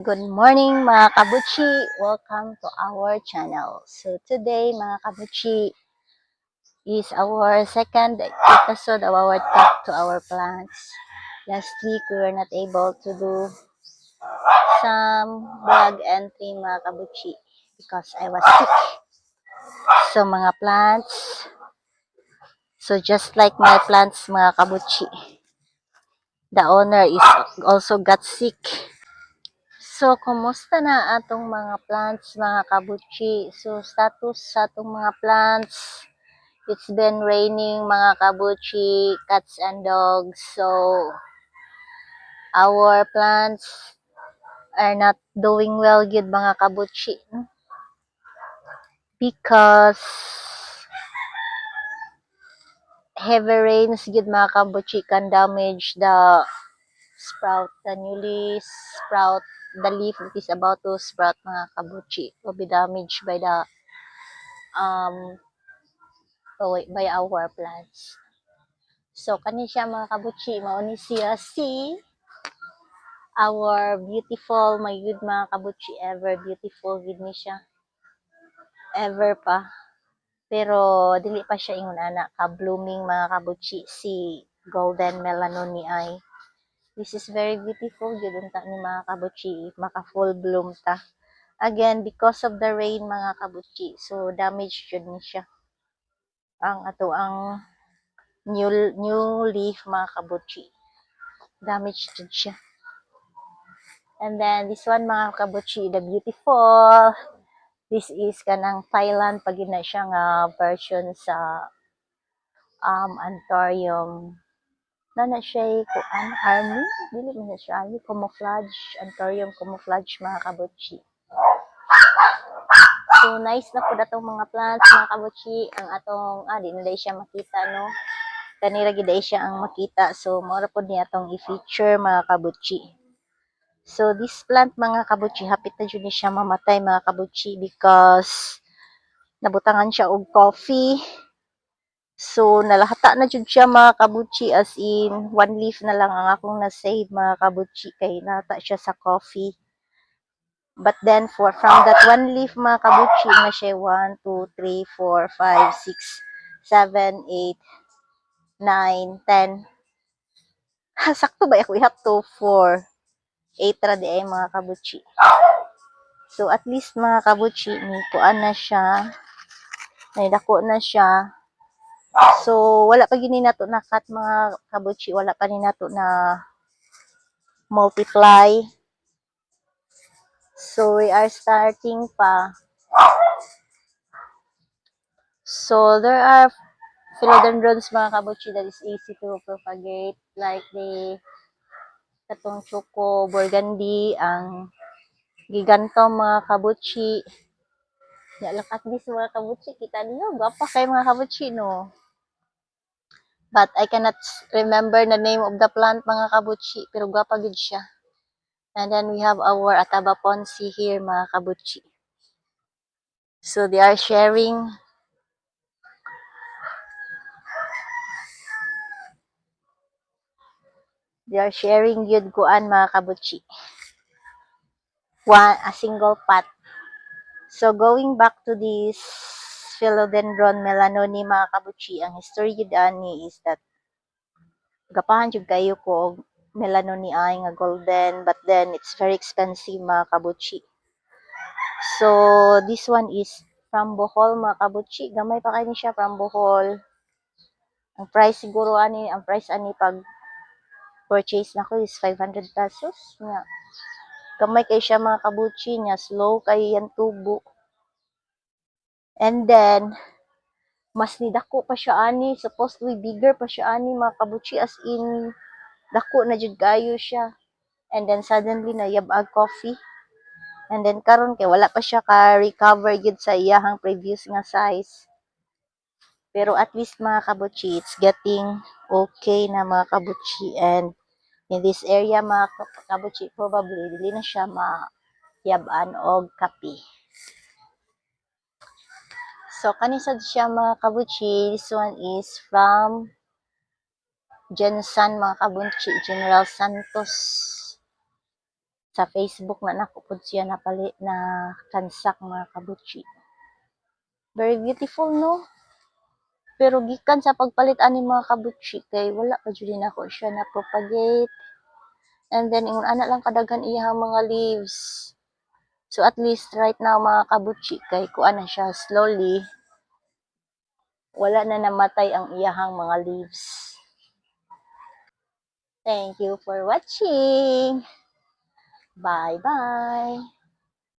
Good morning mga kabuchi! Welcome to our channel. So today mga kabuchi is our second episode of our talk to our plants. Last week we were not able to do some vlog entry mga kabuchi because I was sick. So mga plants, so just like my plants mga kabuchi, the owner is also got sick. So, kumusta na atong mga plants, mga kabuchi? So, status sa atong mga plants, it's been raining, mga kabuchi, cats and dogs. So, our plants are not doing well good, mga kabuchi. Because heavy rains good, mga kabuchi, can damage the sprout, the newly sprout, the leaf that is about to sprout, mga kabuchi, will be damaged by the by our plants. So kani siya mga kabuchi, mao ni siya si our beautiful, my good mga kabuchi, ever beautiful gid ni siya. Ever pa. Pero dili pa siya ingon ana ka blooming mga kabuchi si golden melanoni ay. This is very beautiful gid unta ni mga kabuchi, maka full bloom ta. Again, because of the rain mga kabuchi, so damage jud ni siya. Ang ato ang new leaf mga kabuchi, damaged jud siya. And then this one mga kabuchi, the beautiful, this is kanang Thailand pag na siya nga version sa anthurium. Na siya kuan army, dili man na siya army, camouflage, anthurium camouflage mga kabuchi. So nice na po datong mga plants mga kabuchi, ang atong di na siya makita no. Kanira gid siya ang makita, so mora pod ni atong i-feature mga kabuchi. So this plant mga kabuchi, hapit na jud ni siya mamatay mga kabuchi because nabutangan siya og coffee. So nalahata na jud siya mga kabuchi, as in one leaf na lang ang akong na-save mga kabuchi kay nata siya sa coffee. But then from that one leaf mga kabuchi na siya 1, 2, 3, 4, 5, 6, 7, 8, 9, 10. Sakto ba ako ihap to 4, 8 ra di ay mga kabuchi. So at least mga kabuchi ni kuan na siya. Naidako na siya. So wala pa gini nato na cut mga kabuchi, wala pa ni nato na multiply. So we are starting pa. So there are philodendrons mga kabuchi that is easy to propagate, like the katong choco burgundy, ang giganto mga kabuchi. Ya lakat dis mga kabuchi, kita niyo gwapa kay mga kabuchi no. But I cannot remember the name of the plant mga kabuchi, pero gwapa gid siya. And then we have our Ataba Ponsi here mga kabuchi. So they are sharing. They are sharing yun kuan mga kabuchi. A single pot. So going back to this philodendron melanoni mga kabuchi, ang history yun ani is that gapahan jud kayo ko melanoni ay nga golden, but then it's very expensive mga kabuchi. So this one is from Bohol mga kabuchi, gamay pa kay ni siya from Bohol. Ang price siguro ang price ani pag purchase nako is 500 pesos nga. Gamay kay siya mga kabuchi niya, slow kay yan tubo. And then mas ni dako pa siya ani, supposed to be bigger pa siya ani mga kabuchi, as in dako na jud kayo siya. And then suddenly nayabag coffee. And then karon kay wala pa siya ka recover gid sa iyahang previous nga size. Pero at least mga kabuchi, it's getting okay na mga kabuchi. And in this area mga kabuchi, probably dili na siya mayab-an og kape. So kanisad siya mga kabuchi, this one is from Jensan mga kabuchi, General Santos. Sa Facebook na nakupod siya na transact mga kabutsi. Very beautiful, no? Pero gikan sa pagpalit ani mga kabutsi kay wala pa jud nako siya na propagate. And then ingon ana lang kadaghan iyang mga leaves. So at least right now mga kabutsi kay kuan na siya slowly. Wala na namatay ang iyahang mga leaves. Thank you for watching. Bye-bye.